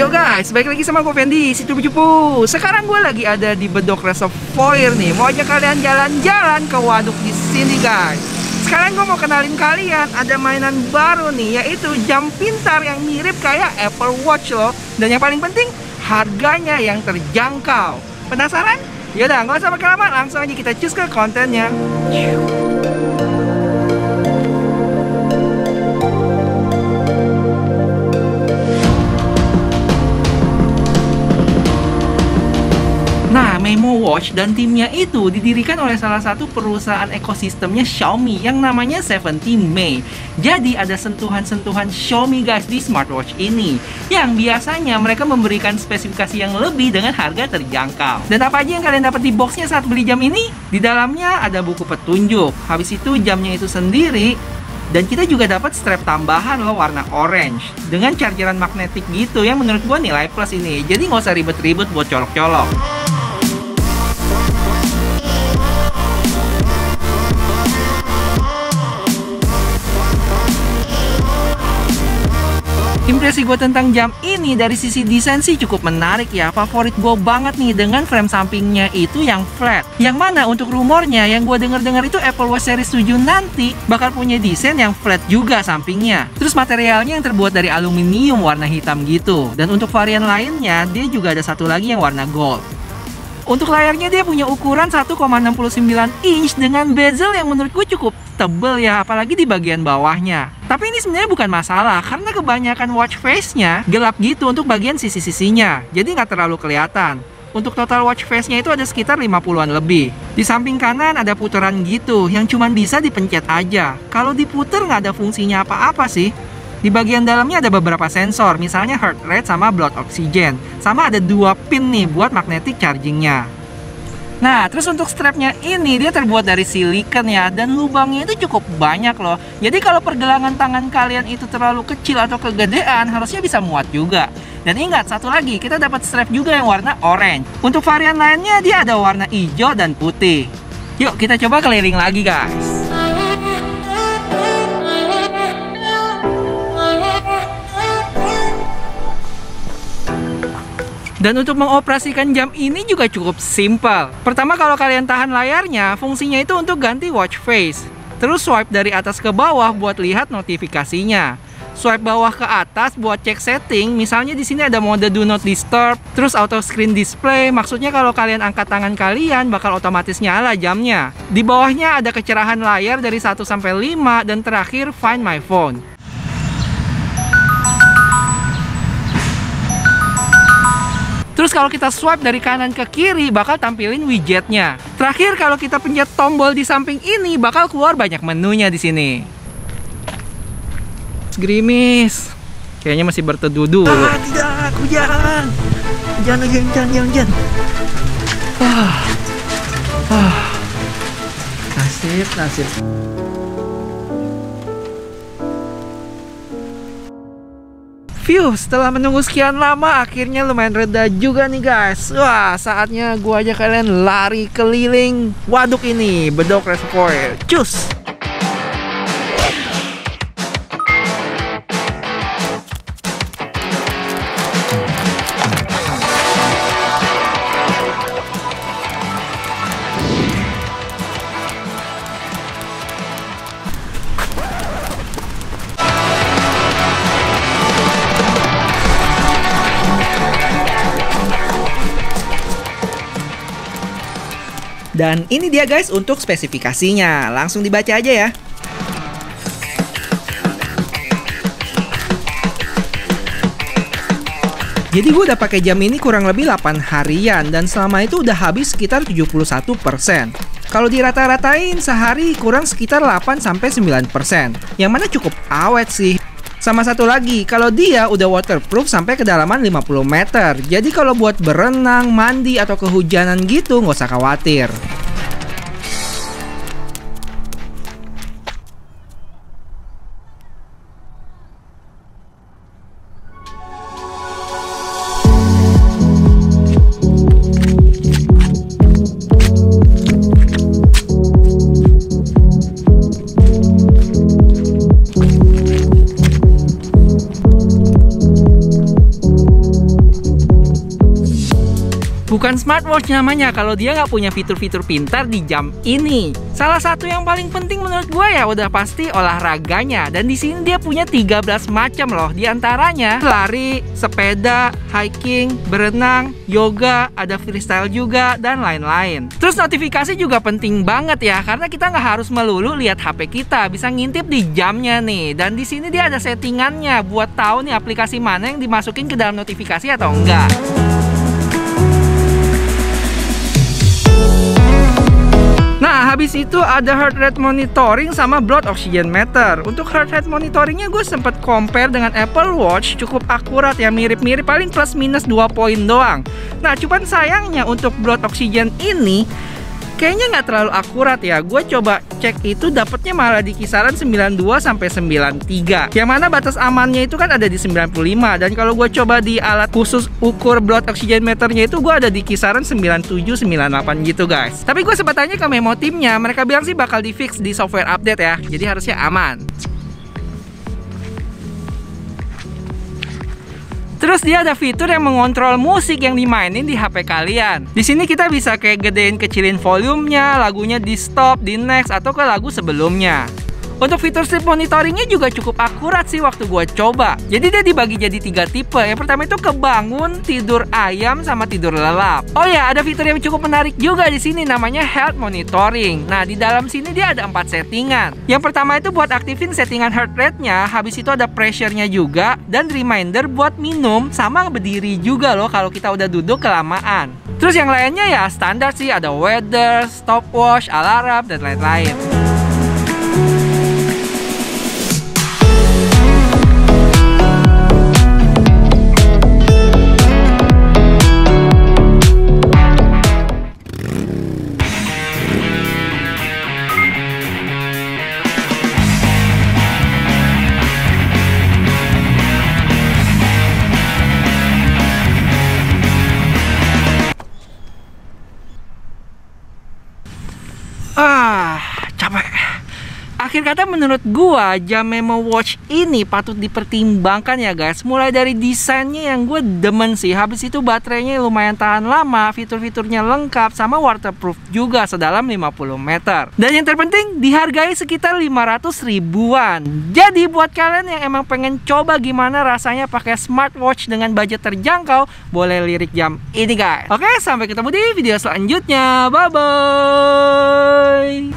Yo guys, balik lagi sama gue Fendi, si cupu-cupu. Sekarang gue lagi ada di Bedok Reservoir nih. Mau ajak kalian jalan-jalan ke waduk di sini guys. Sekarang gue mau kenalin kalian, ada mainan baru nih, yaitu jam pintar yang mirip kayak Apple Watch loh. Dan yang paling penting, harganya yang terjangkau. Penasaran? Yaudah, nggak usah pakai lama, langsung aja kita cus ke kontennya. Nah, Memo Watch dan timnya itu didirikan oleh salah satu perusahaan ekosistemnya Xiaomi yang namanya 17 Mei. Jadi ada sentuhan-sentuhan Xiaomi guys di smartwatch ini, yang biasanya mereka memberikan spesifikasi yang lebih dengan harga terjangkau. Dan apa aja yang kalian dapat di boxnya saat beli jam ini? Di dalamnya ada buku petunjuk, habis itu jamnya itu sendiri. Dan kita juga dapat strap tambahan loh warna orange dengan chargeran magnetik gitu yang menurut gua nilai plus ini. Jadi nggak usah ribet-ribet buat colok-colok. Impresi gue tentang jam ini dari sisi desain sih cukup menarik ya. Favorit gue banget nih dengan frame sampingnya itu yang flat. Yang mana untuk rumornya yang gue denger-dengar itu Apple Watch Series 7 nanti bakal punya desain yang flat juga sampingnya. Terus materialnya yang terbuat dari aluminium warna hitam gitu. Dan untuk varian lainnya dia juga ada satu lagi yang warna gold. Untuk layarnya dia punya ukuran 1,69 inch dengan bezel yang menurut gue cukup tebel ya, apalagi di bagian bawahnya. Tapi ini sebenarnya bukan masalah, karena kebanyakan watch face-nya gelap gitu untuk bagian sisi-sisinya, jadi nggak terlalu kelihatan. Untuk total watch face-nya itu ada sekitar 50-an lebih. Di samping kanan ada putaran gitu, yang cuma bisa dipencet aja. Kalau diputer nggak ada fungsinya apa-apa sih. Di bagian dalamnya ada beberapa sensor, misalnya heart rate sama blood oxygen. Sama ada 2 pin nih buat magnetic chargingnya. Nah, terus untuk strapnya ini dia terbuat dari silikon ya, dan lubangnya itu cukup banyak loh. Jadi kalau pergelangan tangan kalian itu terlalu kecil atau kegedean, harusnya bisa muat juga. Dan ingat, satu lagi, kita dapat strap juga yang warna orange. Untuk varian lainnya dia ada warna hijau dan putih. Yuk kita coba keliling lagi guys. Dan untuk mengoperasikan jam ini juga cukup simpel. Pertama, kalau kalian tahan layarnya, fungsinya itu untuk ganti watch face. Terus swipe dari atas ke bawah buat lihat notifikasinya. Swipe bawah ke atas buat cek setting. Misalnya di sini ada mode do not disturb, terus auto screen display. Maksudnya kalau kalian angkat tangan kalian bakal otomatis nyala jamnya. Di bawahnya ada kecerahan layar dari 1 sampai 5 dan terakhir find my phone. Terus kalau kita swipe dari kanan ke kiri bakal tampilin widgetnya. Terakhir kalau kita pencet tombol di samping ini bakal keluar banyak menunya di sini. Gerimis. Kayaknya masih berteduh dulu. Ah, tidak, hujan. Hujan. Nasib. Phew, setelah menunggu sekian lama, akhirnya lumayan reda juga nih guys. Wah, saatnya gua ajak kalian lari keliling waduk ini, Bedok Reservoir. Cus! Dan ini dia guys untuk spesifikasinya. Langsung dibaca aja ya. Jadi gue udah pakai jam ini kurang lebih 8 harian dan selama itu udah habis sekitar 71%. Kalau dirata-ratain sehari kurang sekitar 8-9%. Yang mana cukup awet sih. Sama satu lagi, kalau dia udah waterproof sampai kedalaman 50 meter. Jadi kalau buat berenang, mandi, atau kehujanan gitu nggak usah khawatir. Bukan smartwatch namanya kalau dia nggak punya fitur-fitur pintar di jam ini. Salah satu yang paling penting menurut gue ya udah pasti olahraganya. Dan di sini dia punya 13 macam loh. Di antaranya lari, sepeda, hiking, berenang, yoga, ada freestyle juga, dan lain-lain. Terus notifikasi juga penting banget ya, karena kita nggak harus melulu lihat HP kita, bisa ngintip di jamnya nih. Dan di sini dia ada settingannya buat tahu nih aplikasi mana yang dimasukin ke dalam notifikasi atau enggak. Nah, habis itu ada heart rate monitoring sama blood oxygen meter. Untuk heart rate monitoringnya gue sempat compare dengan Apple Watch, cukup akurat ya, mirip-mirip, paling plus minus 2 poin doang. Nah, cuman sayangnya untuk blood oxygen ini kayaknya nggak terlalu akurat ya. Gue coba cek itu dapetnya malah di kisaran 92 sampai 93. Yang mana batas amannya itu kan ada di 95. Dan kalau gue coba di alat khusus ukur blood oxygen meternya itu gue ada di kisaran 97, 98 gitu guys. Tapi gue sempat tanya ke Memo timnya, mereka bilang sih bakal di fix di software update ya. Jadi harusnya aman. Terus dia ada fitur yang mengontrol musik yang dimainin di HP kalian. Di sini kita bisa kayak gedein kecilin volumenya, lagunya di stop, di next, atau ke lagu sebelumnya. Untuk fitur sleep monitoringnya juga cukup akurat sih waktu gue coba. Jadi dia dibagi jadi 3 tipe. Yang pertama itu kebangun, tidur ayam, sama tidur lelap. Oh ya, ada fitur yang cukup menarik juga di sini, namanya health monitoring. Nah, di dalam sini dia ada 4 settingan. Yang pertama itu buat aktifin settingan heart rate-nya. Habis itu ada pressure-nya juga, dan reminder buat minum sama berdiri juga loh kalau kita udah duduk kelamaan. Terus yang lainnya ya standar sih, ada weather, stopwatch, alarm, dan lain-lain. Capek. Akhir kata menurut gua jam Memo Watch ini patut dipertimbangkan ya guys. Mulai dari desainnya yang gue demen sih. Habis itu baterainya lumayan tahan lama, fitur-fiturnya lengkap, sama waterproof juga sedalam 50 meter. Dan yang terpenting dihargai sekitar 500 ribuan. Jadi buat kalian yang emang pengen coba gimana rasanya pakai smartwatch dengan budget terjangkau, boleh lirik jam ini guys. Oke, sampai ketemu di video selanjutnya. Bye bye.